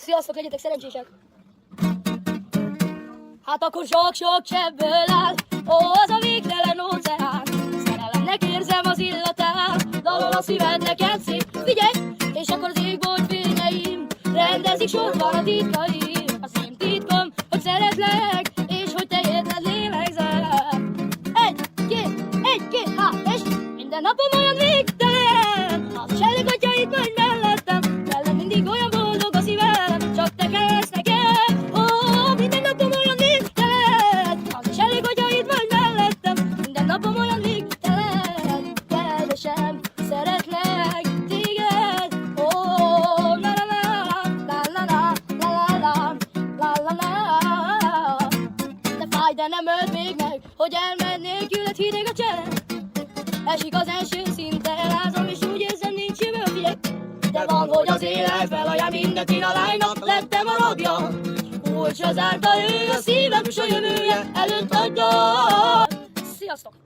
Sziasztok, legyetek szerencsések! Hát akkor sok-sok csebből áll, ó, az a végtelen óceán. Szerelemnek érzem az illatát, dalol a szíved neked szép. Figyelj, és akkor az égbolt fényeim rendezik sorban a titkaim. Az én titkom, hogy szeretlek, és hogy te érted lélegzel. Egy, két, és minden napom olyan végtelen. Az is elég, hogyha itt vagy mellettem, velem mindig olyan boldog a szívem, csak te kelsz nekem. Ó, minden napom olyan végtelen. Az is elég, hogyha itt vagy mellettem, minden napom olyan végtelen. Kedvesem, szeretlek téged. Ó, la la la, la la la, la la la, la la la. De fáj, de nem ölt még meg, hogy elmennék, gyűlölt hideg a csend. Esik az első szinte, elázom, és úgy érzem, nincs jövő, figyelj. De van, hogy az élet felajánl mindent, én a lánynak lettem a rabja. Kulcsra zárta ő a szívem, s a jövője előtt adja. Sziasztok!